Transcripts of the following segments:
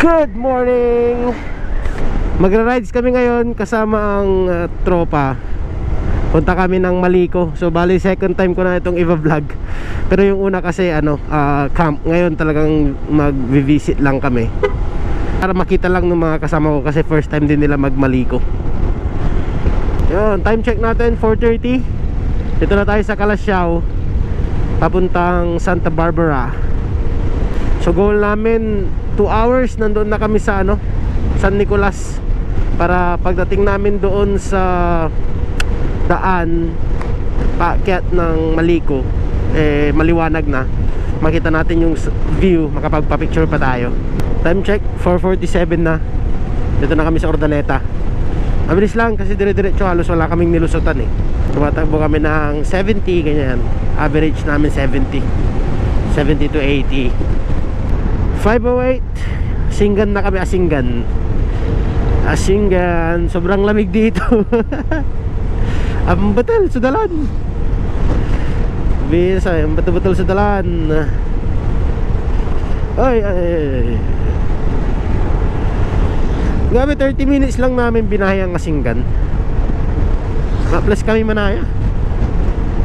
Good morning! Magra-rides kami ngayon kasama ang tropa. Punta kami ng Maliko. So bali second time ko na itong i-vlog. Pero yung una kasi camp. Ngayon talagang mag-visit lang kami para makita lang ng mga kasama ko kasi first time din nila mag-Maliko. Yun, time check natin 4:30. Dito na tayo sa Calasiao papuntang Santa Barbara. So goal namin 2 hours nandoon na kami sa San Nicolas, para pagdating namin doon sa daan paakyat ng Maliko maliwanag na, makita natin yung view, makapagpa-picture pa tayo. Time check 4:47 na. Dito na kami sa Ordaleta. Mabilis lang kasi dire-diretso, halos wala kaming nilusutan Tumatakbo kami ng 70 ganyan. Average namin 70 to 80. 5:08. Asinggan na kami, Asinggan. Sobrang lamig dito. Ang batal sa dalan. Bisa, ang batal sa dalan. Ay. Grabe, 30 minutes lang namin binahay ang Asinggan. Plus kami Manaya.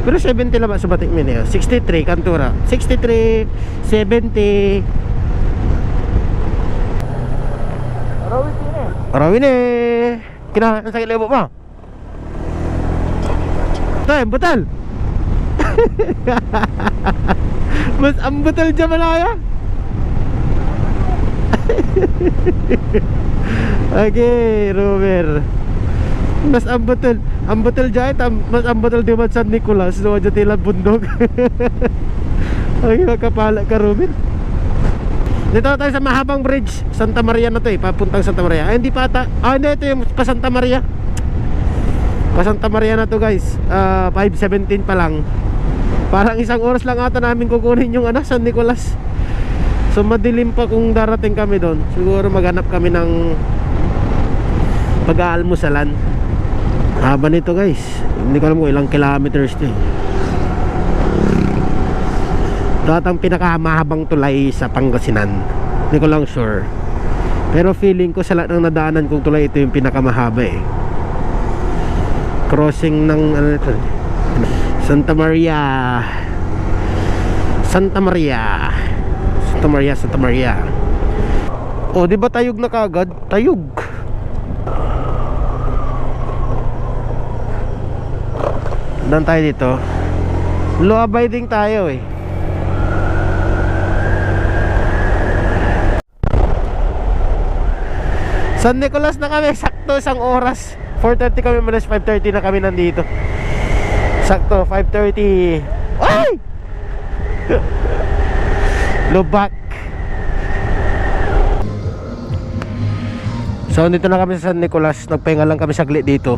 Pero 70 lang ba sa Batikmin 63 Kantura. 63, 70. Arawin Kina, ang sakit lebo mo. Tay, butal. Mas ang butal dyan Manaya. Okay, Romer. Mas ang butal dyan. Mas ang butal di man San Nicolas. Luwa dyan tila bundok. Okay, magkapala ka, Romer. Dito na tayo sa mahabang bridge, Santa Maria na to papuntang Santa Maria. Ay, hindi pa ata. Hindi, ito yung pa Santa Maria. Pa Santa Maria na to guys. 5:17 pa lang. Parang 1 oras lang ata namin kukunin yung San Nicolas. So madilim pa kung darating kami doon. Siguro maghanap kami ng pag-aalmusalan. Haba nito guys. Hindi ko alam kung ilang kilometers to Datang pinakamahabang tulay sa Pangasinan. Hindi ko lang sure. Pero feeling ko sa lahat ng nadaanan kong tulay, ito yung pinakamahaba Crossing ng Santa Maria. Santa Maria. Oh, di ba tayog na kagad? Tayog. Dan tayo dito. Law abiding tayo San Nicolas na kami, sakto 1 oras. 4:30 kami malas, 5:30 na kami nandito. Sakto 5:30. Ay! Lubak. So dito na kami sa San Nicolas. Nagpahinga lang kami saglit dito.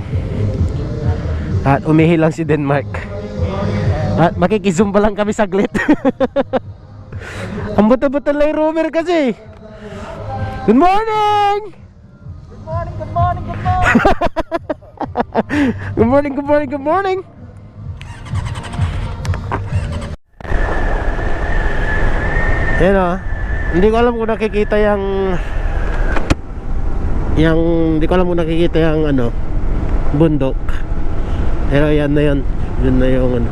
At umihi lang si Denmark. At makikizumba lang kami saglit. Ang buto-buto lang yung Romer kasi. Good morning! Good morning. Ayan hindi ko alam kung nakikita hindi ko alam kung nakikita yung bundok. Pero yan na yun. Yun na yung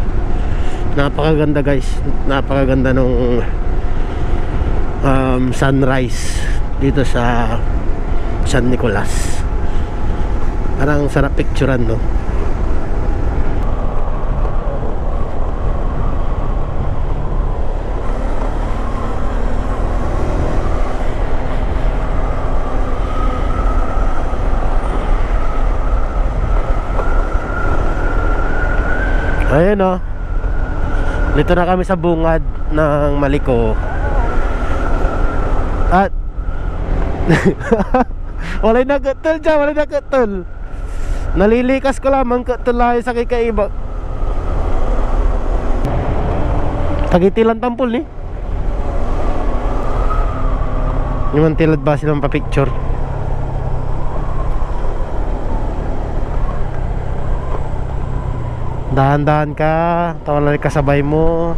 napakaganda guys. Napakaganda nung sunrise dito sa San Nicolas. Parang sarap picturean Ayan dito na kami sa bungad ng Maliko. At walay nagkatol dyan, walay nagkatol. Nalilikas ko lamang katulay sa kikaiba. Tagitilan tampol Yung tilad ba silang pa-picture? Dahan-dahan ka, tawala kasabay mo.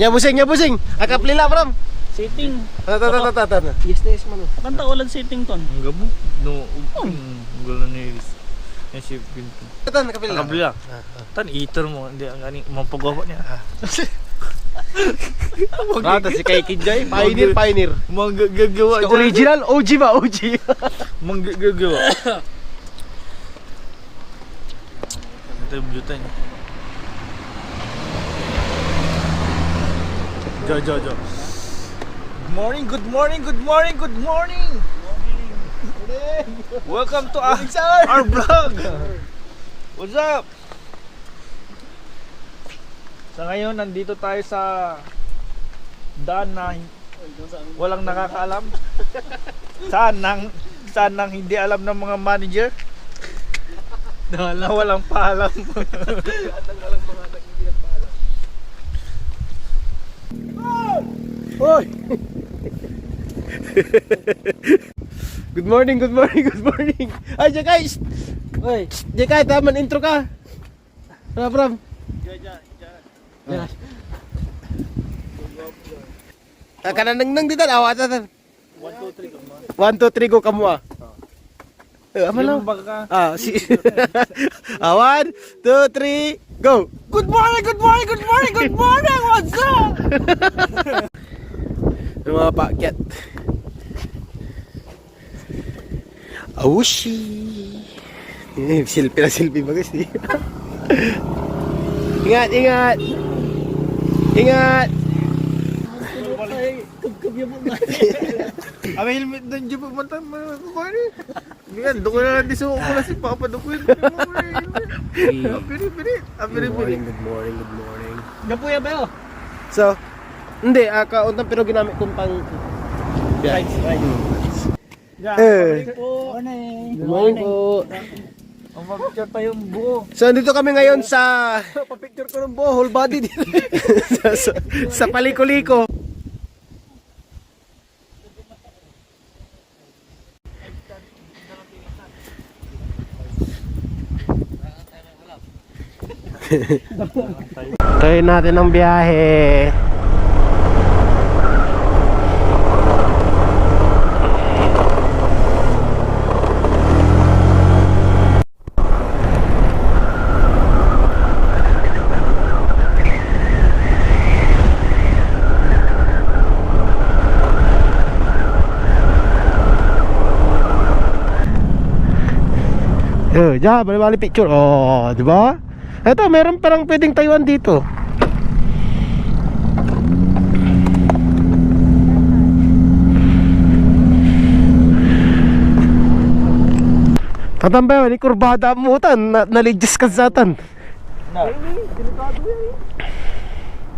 Ya busing, akaplila bram. Setting. Tatan. Yes na yes man. Kanta ulan setting ton. Ang gabo. No. Ang gulo ni Iris. Yan si Pinto. Tatan nakabila. Nakabila. Tan eater mo. Hindi ang ganing mapagawa niya. Rata si kay Kijay. Pioneer. Manggagawa dyan. Original OG ba? OG. Manggagawa. Ito yung butan niya. Jo. Good morning. Welcome to our vlog. What's up? Sa ngayon, nandito tayo sa daan na walang nakakaalam. Saan nang hindi alam ng mga manager? Na walang paalam. Hoy! Good morning. Ay, Jekay! Hoy, Jekay, taman intro ka. Pram. Kananang dito, awatan. 1, 2, 3 go kamu ah. Ama lang. Si 1, 2, 3 go. Good morning. What's up? Yung mga pakyat. Awushi. Selfie bagus nih. Ingat. Ang helmet doon dyan pagmantang mga kukwari. Bigan, doon ko na lang disuko ko na si Papa. Doon ko yun. Good morning. Gapuya ba yun? So, hindi, kauntang pero ginamit kong pang Right. Good morning po. Ang mag-picture pa yung buo. So, dito kami ngayon sa pa-picture ko ng buo, whole body dito. sa Paliko-Liko. Tayo natin ang biyahe. Diyan, bali-bali picture. Oh, di ba? Ito, meron parang pwedeng Taiwan dito. Tatambayan, ni kurbada mo tan, naligjas ka sa tan. Delikado yan eh.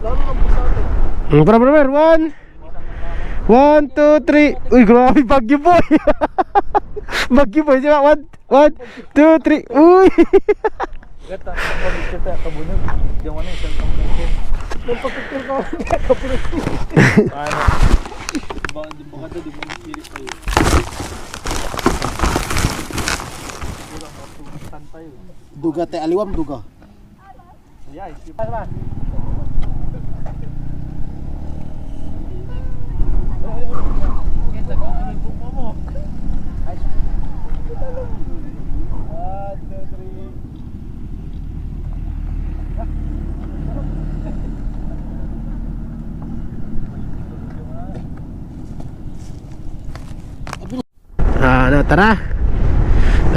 Lalo lang po sa atin. Brother, 1, 2, 3. Uy, grabe, Baguio boy. Baguio boy, diba? 1, 2, 3. Uy. Gata, pag-picture tayo, kabunod. Diyan mo na yung cellphone natin. Nagpa-picture ka. Kapulot. Ano? Baka doon, di mo nasirit tayo. Duga te aliwam duga. Yeah, isip pa naman.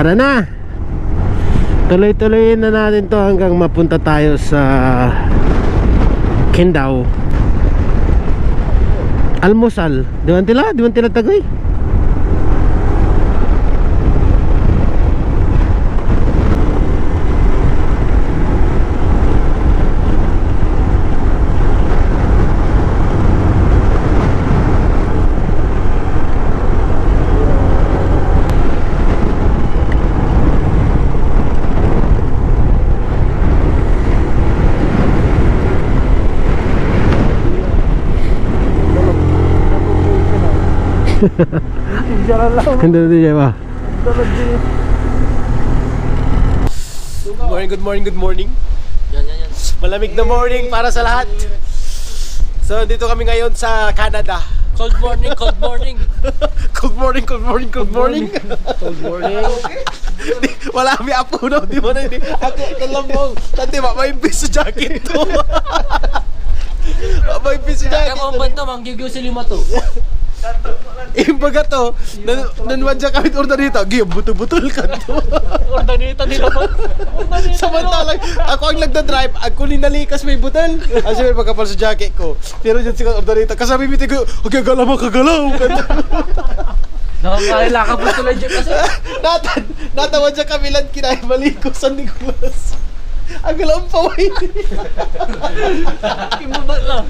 Tara na. Tuloy-tuloy na natin to hanggang mapunta tayo sa Qingdao. Almusal. Di man tila tagoy. Hindi ba? Good morning. Yan. Malamig na morning para sa lahat. So dito kami ngayon sa Canada. Cold morning, cold morning. Good morning, good morning, good morning. Cold morning. Wala kami apo no, di mo na yun. Ako, talambong. Tante, maimbis sa jacket to. Maimbis sa jacket Kaya mo to, manggigil si lima to. Imbaga to, nanwadya kami order dito. Giyam, butul-butul ka to. Ordanita nila ba? Samantalang, ako ang nagda-drive, ako ninalikas may butal. Ang sabi, pagkapal sa jacket ko. Pero dyan siya order dito. Kasabi miti ko, okay, galaw mo, kagalaw. Nakakaila ka po tuloy dyan kasi. Natawa dyan kami lang kinahin maliko sa Nicolas. Ang galang paway. Imubat lang.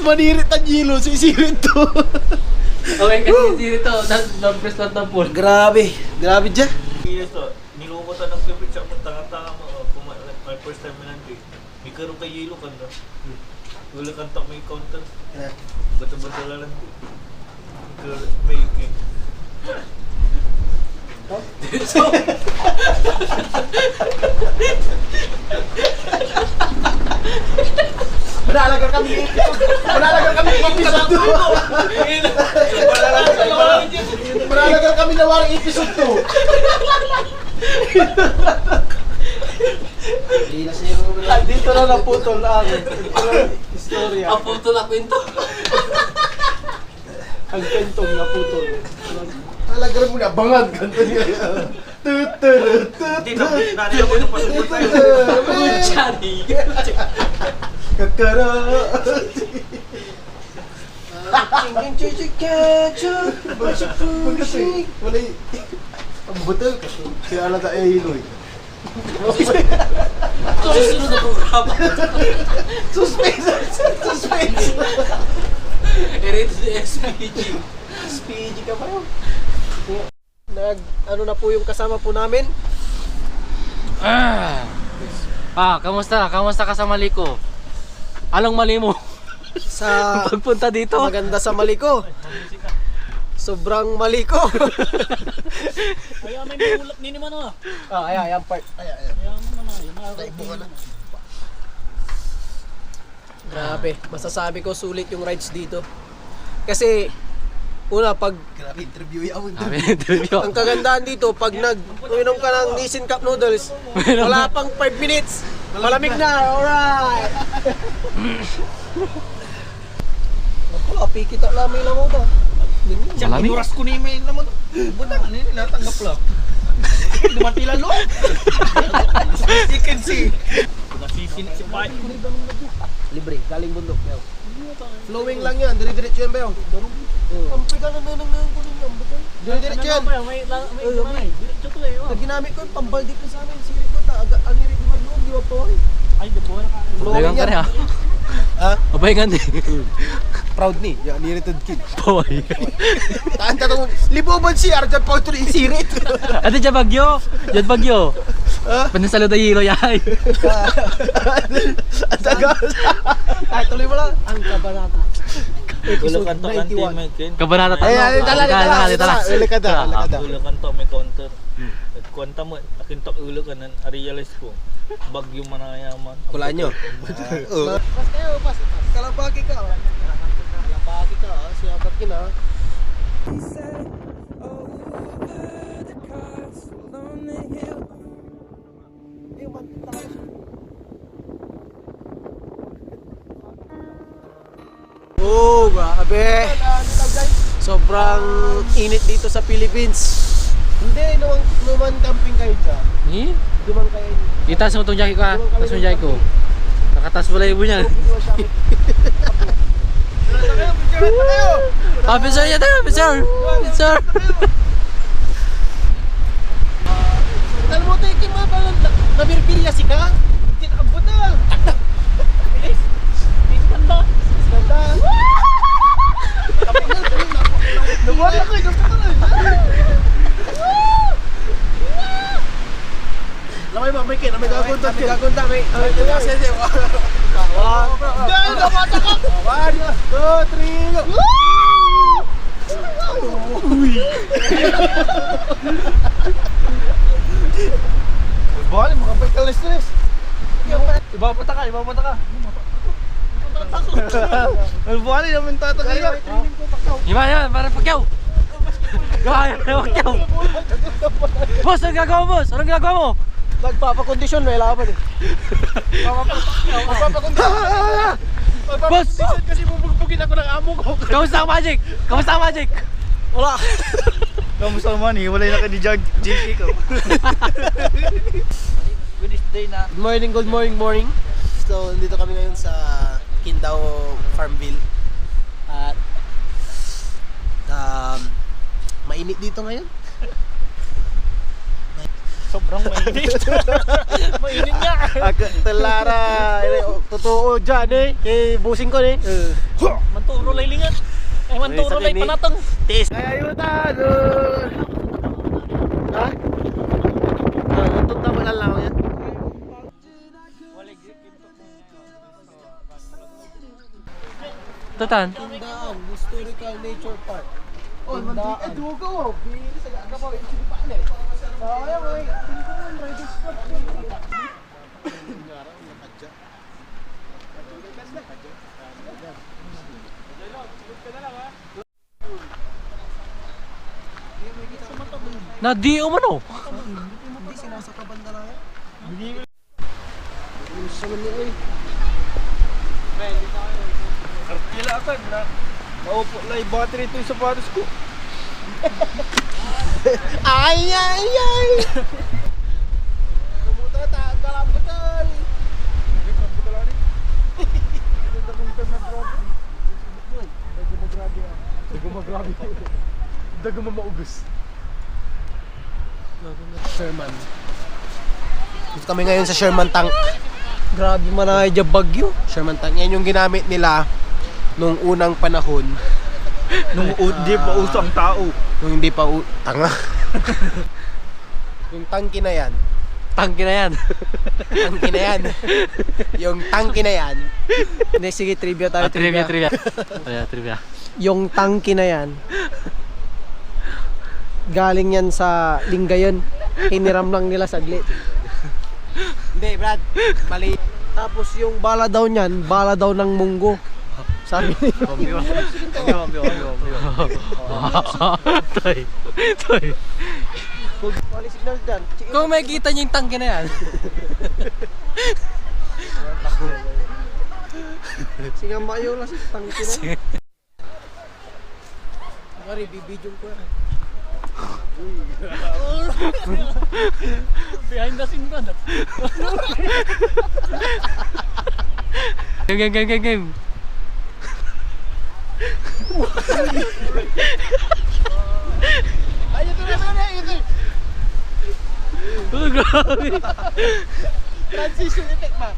Manirit ang yelo, sisirit to. Okay, kasi dito, non-press lang ng pool. Grabe dyan. Yes, nilukutan ng favorite sa akong tanga-tanga mo. Kung my first time na nandito. May karoon kay yelo ka na. Wala kang tak may counter. Bata-bata lang nandito. May game. Manalaga kami episode 2. Manalaga kami na warang episode 2. Dito na naputol ang istorya. Ang puto na kwento. Ang kwentong naputol. Talagyan mo na bangag kanto niya. Hindi na mo yung pasuport tayo. Kuchari. Kakara. Wala ang butal kasi si alaga ay hiloy. Susunod na programa. Suspense. Erito si SPG. SPG ka pa yun. Ano na po yung kasama po namin? Kamusta? Kamusta ka sa Maliko? Anong mali mo? Sa Pagpunta dito? maganda sa Maliko. Sobrang Maliko. Ay, may mahulap din naman ah. Ayan part. Grabe, masasabi ko sulit yung rides dito. Kasi una pag Grabe, interview yung ang kagandahan dito pag uminom ka ng Nissin Cup noodles, wala pang 5 minutes. Malamig na. Alright. Wala pikita lamay lang mo ba? Malamig? Inuras ko ni may naman. Buta ka nini, natanggap lang. Dumatila lo. As you can see. Nasisin si Pai. Libre, galing bundok. Flowing lang yan, dire-diretso yan ba yun? Ampay ka na nanang ko ninyo. Dire-diretso yan. Ginamit ko yung pambaldik ko sa amin. Sirit ko ta, ang hirit ko mag-loob, di ba po? Ay, depo na ka. Flowing yan. Ha? Abayan ka Proud ni, yung unirrited kid. Paway. Taan tanong, liboban si Arjan pa ito rin sirit. Ate, dyan bagyo. Dyan bagyo. Ha? Panasalo na hilo yay. Ang tagal. Ay, tuloy mo lang. Ang kabanata. Ulo kanto kanti may ken. Kabanata tayo. Ay, tala. Uli ka da. Ulo kanto may counter. At kwanta mo, akin tok ulo ka nan, realize ko. Bagyo manayaman. Kulaan nyo. Pas kayo, pas. Kalabagi ka. Kalabagi ka, siyabat kina. Oh, grabe. Sobrang init dito sa Philippines. Hindi, naman camping kayo dyan. Eh? Duman kayo. Itas mo itong jacket ko ha. Itas mo yung jacket ko. Nakatas mo lang ibo niyan. Officer niya tayo, officer! Officer! Alam mo tayo, kaya mga parang nabirbilya si ka? Tinabot na! Bilis! Ganda! Ganda! Nabuhat na kayo! Lamay mamay kayo, may gagunta. May gagunta, may gagunta. Dahil namata ka! 1, 2, 3, go! Uy! Bali, makapay ka lang stress. Ibabata ka, ibabata ka. Bali naman tatakay. Gimana? Parang Pacquiao. Gaya na Pacquiao. Boss, anong gagawa mo, boss? Anong gagawa mo? Nagpapakondisyon, may laban eh. Magpapakondisyon. Boss! Kasi bubugbugin ako ng amo ko. Kamusta ang Magic? Kamusta ang Magic? Wala. Kamusta naman eh? Wala na ka ni JK ko. Wednesday na. Good morning. So, nandito kami ngayon sa Quindao Farmville. At mainit dito ngayon. Sobrang mainit. Mainit nga. Telara, totoo dyan eh. Busing ko eh. Manturo lay lingan. Manturo lay panatang. Ayutan! Ha? Tunta mo lang lang yan. Tutan. Tindaan, Historical Nature Park. Oh, mantik ka dugo oh. Bilis sa aga pa, ito di pa ne. Sayang ay, hindi ko man rider spot. Nadiyo man oh. Hindi sinasakaban na lang. Sa man niya eh. Kila ka na. Maupo na yung battery ito yung sapatos ko. Ay! Kumuta ta, kalap ko tay. Dago mo maubos. Sherman. Dito kami ngayon sa Sherman Tank. Grabe man ay bagyo. Sherman Tank. Yan yung ginamit nila nung unang panahon. Nung di pa uso ang tao. Nung hindi pa tanga. Yung tangki na yan. Tangki na yan. Tangki na yan. Yung tangki na yan. Hindi, sige, trivia tayo. Trivia. Yung tangki na yan. Galing yan sa Lingayen. Hiniram lang nila saglit. Hindi, Brad. Mali. Tapos yung bala daw niyan, bala daw ng munggo. Sabi ni Toy. Wali signal dyan. Kung makikita niyo yung tangki na yan. Sige, mayo lang si tangki na yan. Mari, bibidyon ko yan. Behind the scene ba? Game. Ay, ito na. Oh, grabe. Transition effect ba?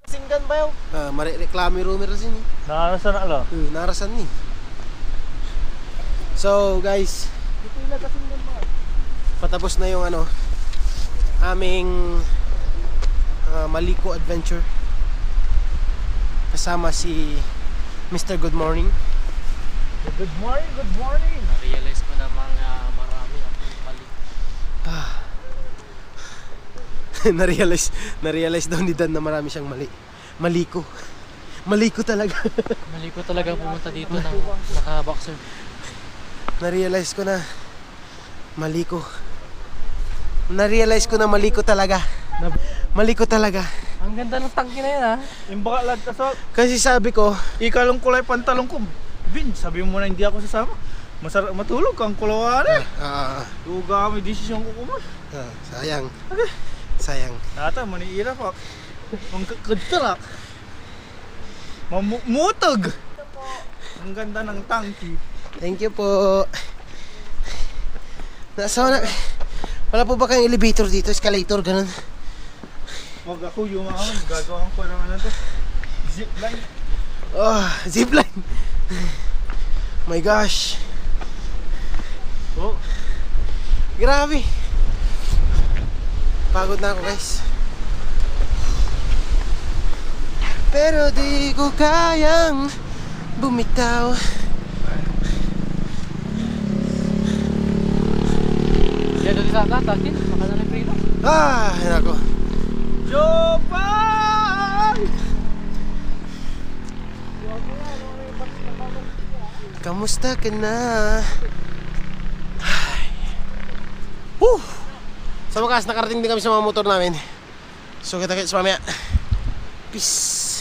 Singgan ba yun? Mare-reklami rumor sin eh. Nakarasan na lang. Narasan ni. So guys, patapos na yung aming Maliko adventure. Kasama si Mr. Good Morning. Good morning. Na-realize ko na mga marami akong pali. Na-realize daw ni Dan na marami siyang mali. Maliko talaga. Mali ko talaga pumunta dito ng naka-boxer. Na-realize ko na maliko. Na-realize ko na maliko talaga. Maliko talaga. Ang ganda ng tangki na yan ha. Yung baka lad kasal. Kasi sabi ko, Ikalong kulay pantalong ko. Vin, sabi mo na hindi ako sasama. Masarap matulog kang kulawari. Duga kami desisyon ko kumay. sayang. Nata, maniira pa. Mangkagtalak. Mamutog. Ang ganda ng tangki. Thank you po. Wala po ba kayong elevator dito? Escalator, ganun? Wag ako yumaman. Gagawa ko ng to. Zipline. Oh, zipline. My gosh. Oh. Grabe. Pagod na ako, guys. Pero di ko kayang bumitaw. Yan doon sa tangki. Baka na ng preno. Yan ako. Jopan! kamusta ka na? Ay. Woo! Sa wakas, nakarating din kami sa mga motor namin. So kita-kits mamaya. Peace.